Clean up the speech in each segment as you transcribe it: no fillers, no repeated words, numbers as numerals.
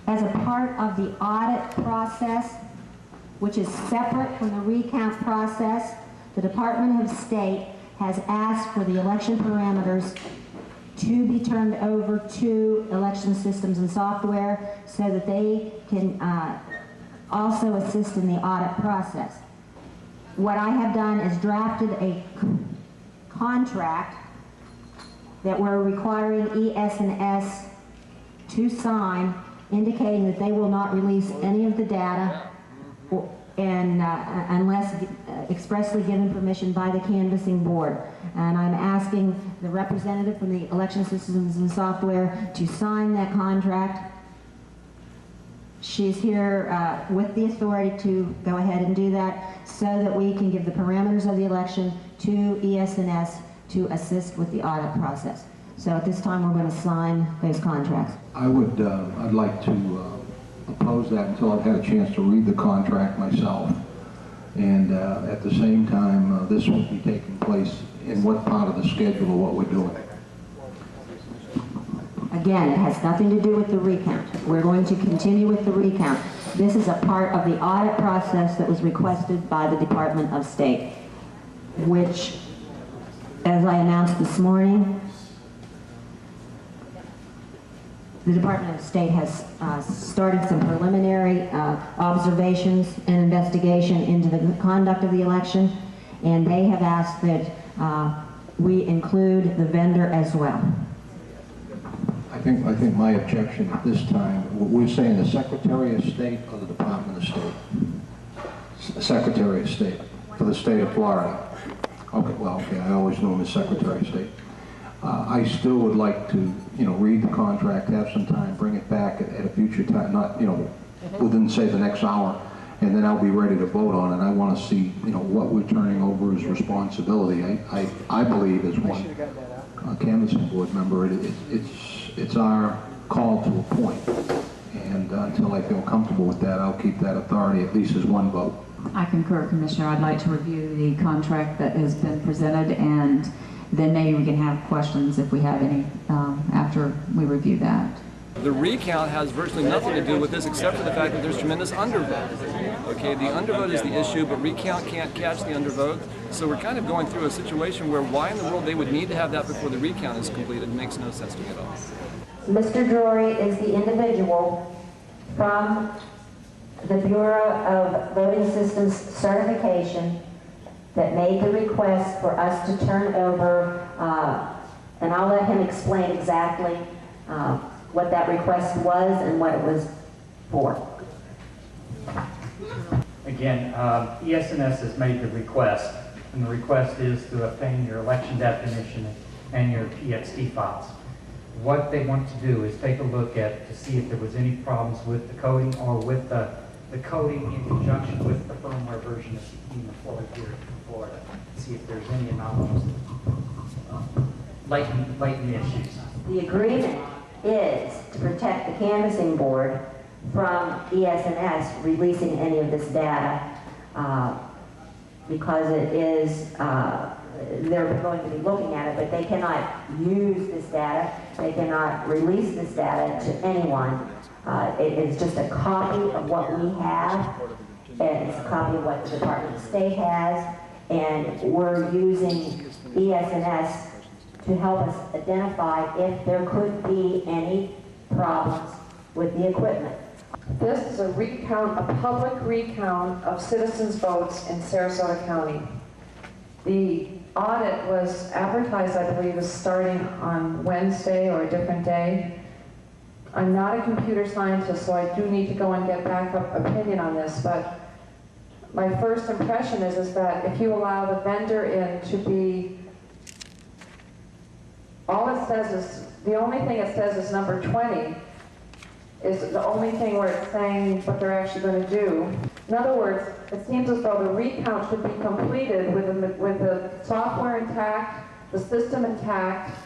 As a part of the audit process, which is separate from the recount process, the Department of State has asked for the election parameters to be turned over to election systems and software so that they can also assist in the audit process. What I have done is drafted a contract that we're requiring ES&S to sign, indicating that they will not release any of the data unless expressly given permission by the canvassing board. And I'm asking the representative from the election systems and software to sign that contract. She's here with the authority to go ahead and do that so that we can give the parameters of the election to ES&S to assist with the audit process. So at this time, we're going to sign those contracts. I'd like to oppose that until I've had a chance to read the contract myself. And at the same time, this will be taking place in what part of the schedule of what we're doing? Again, it has nothing to do with the recount. We're going to continue with the recount. This is a part of the audit process that was requested by the Department of State, which, as I announced this morning, the Department of State has started some preliminary observations and investigation into the conduct of the election, and they have asked that we include the vendor as well. I think my objection at this time, we're saying the Secretary of State or the Department of State? Secretary of State for the state of Florida. Okay, well, okay, I always knew him as Secretary of State. I still would like to, read the contract, have some time, bring it back at a future time, not, within, say, the next hour, and then I'll be ready to vote on it. I want to see, what we're turning over as responsibility. I believe as one canvassing board member, it's our call to a point, and until I feel comfortable with that, I'll keep that authority at least as one vote. I concur, Commissioner. I'd like to review the contract that has been presented, and then maybe we can have questions if we have any after we review that. The recount has virtually nothing to do with this except for the fact that there's tremendous undervote. Okay, the undervote is the issue, but recount can't catch the undervote. So we're kind of going through a situation where why in the world they would need to have that before the recount is completed makes no sense to me at all. Mr. Drury is the individual from the Bureau of Voting Systems Certification that made the request for us to turn over, and I'll let him explain exactly what that request was and what it was for. Again, ES&S has made the request, and the request is to obtain your election definition and your TXT files. What they want to do is take a look at to see if there was any problems with the coding or with the coding in conjunction with the firmware version that's being deployed here in Florida. See if there's any anomalies, latent issues. The agreement is to protect the canvassing board from ES&S releasing any of this data because it is, they're going to be looking at it, but they cannot use this data. They cannot release this data to anyone. It is just a copy of what we have, and it's a copy of what the Department of State has, and we're using ES&S to help us identify if there could be any problems with the equipment. This is a recount, a public recount of citizens' votes in Sarasota County. The audit was advertised, I believe, as starting on Wednesday or a different day. I'm not a computer scientist, so I do need to go and get backup opinion on this, but my first impression is that if you allow the vendor in to be, all it says is, the only thing it says is number 20 is the only thing where it's saying what they're actually going to do. In other words, it seems as though the recount should be completed with the software intact, the system intact,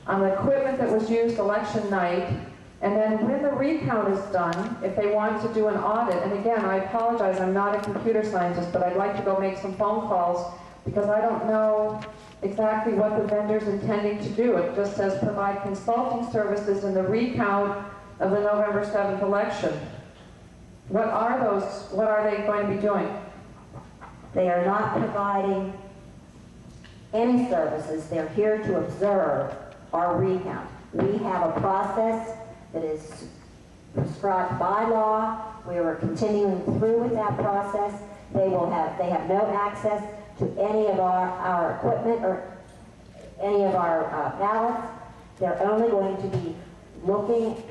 on the equipment that was used election night, and then when the recount is done, if they want to do an audit, and again, I apologize, I'm not a computer scientist, but I'd like to go make some phone calls because I don't know exactly what the vendor's intending to do. It just says provide consulting services in the recount of the November 7th election. What are they going to be doing? They are not providing any services. They're here to observe our recount. We have a process that is prescribed by law. We are continuing through with that process. They have no access to any of our equipment or any of our ballots. They're only going to be looking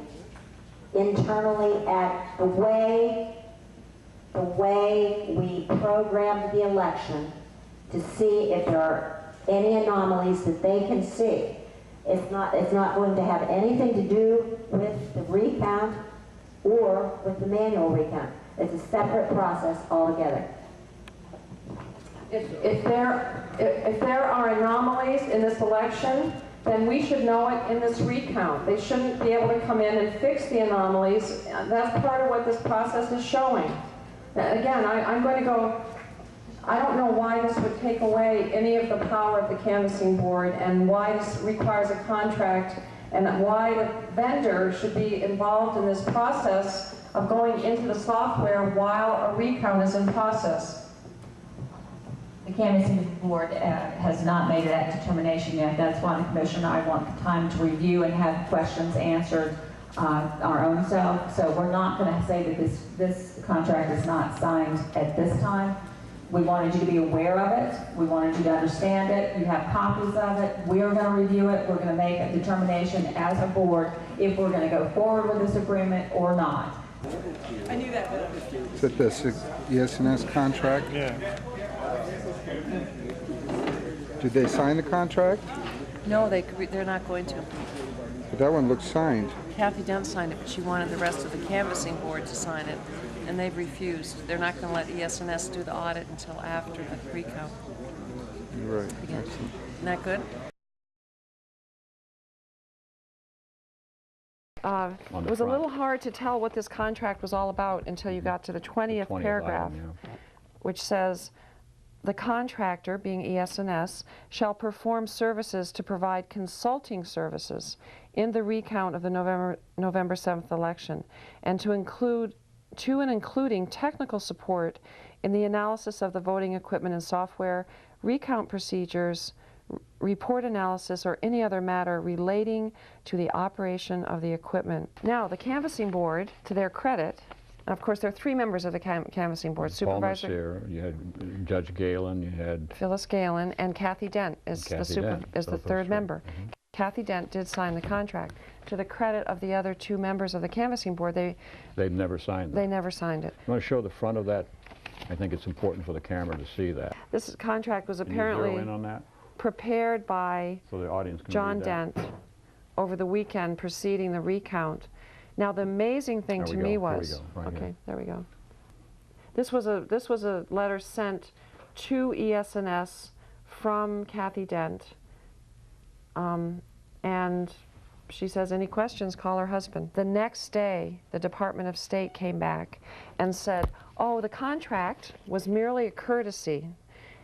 internally at the way we programmed the election to see if there are any anomalies that they can see. It's not going to have anything to do with the recount or with the manual recount. It's a separate process altogether. If there are anomalies in this election, then we should know it in this recount. They shouldn't be able to come in and fix the anomalies. That's part of what this process is showing. Again, I'm going to go, I don't know why this would take away any of the power of the canvassing board and why this requires a contract and why the vendor should be involved in this process of going into the software while a recount is in process. The canvassing board has not made that determination yet. That's why the commission and I want time to review and have questions answered our own self. So we're not going to say that this contract is not signed at this time. We wanted you to be aware of it. We wanted you to understand it. You have copies of it. We're going to review it. We're going to make a determination as a board if we're going to go forward with this agreement or not. I knew that. Is it the ES&S contract? Yeah. Did they sign the contract? No, they're not going to. But that one looks signed. Kathy Dent signed it, but she wanted the rest of the canvassing board to sign it, and they've refused. They're not going to let ES&S do the audit until after the recount. Right. Again. Isn't that good? It was a little hard to tell what this contract was all about until you got to the 20th paragraph, which says, the contractor, being ES&S, shall perform services to provide consulting services in the recount of the November 7th election, and to and including technical support in the analysis of the voting equipment and software, recount procedures, report analysis, or any other matter relating to the operation of the equipment. Now, the canvassing board, to their credit, and of course there are three members of the canvassing board: Supervisor Paul Messier, you had Judge Galen, you had Phyllis Galen, and Kathy Dent is the third member. Kathy Dent did sign the contract. To the credit of the other two members of the canvassing board, they've never signed it. They never signed it. I want to show the front of that. I think it's important for the camera to see that. This contract was Can apparently you zero in on that? Prepared by So the audience can John read that. Dent over the weekend preceding the recount. Now, the amazing thing to me was, okay, there we go. This was a letter sent to ES&S from Kathy Dent, and she says, any questions, call her husband. The next day, the Department of State came back and said, oh, the contract was merely a courtesy,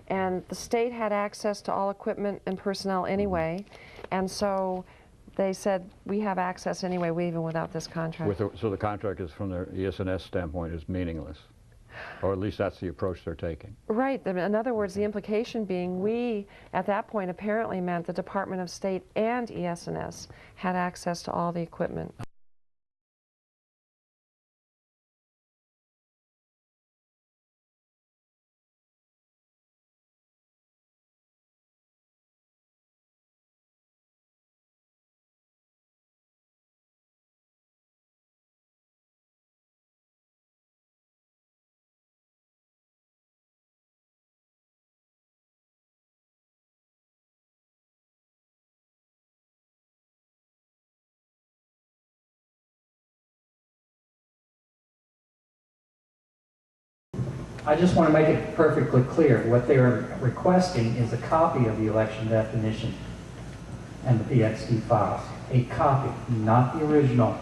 and the state had access to all equipment and personnel anyway, and so they said, we have access anyway, even without this contract. So the contract is, from the ES&S standpoint, is meaningless, or at least that's the approach they're taking. Right. In other words, the implication being we, at that point, apparently meant the Department of State and ES&S had access to all the equipment. I just want to make it perfectly clear. What they're requesting is a copy of the election definition and the PXT files. A copy, not the original.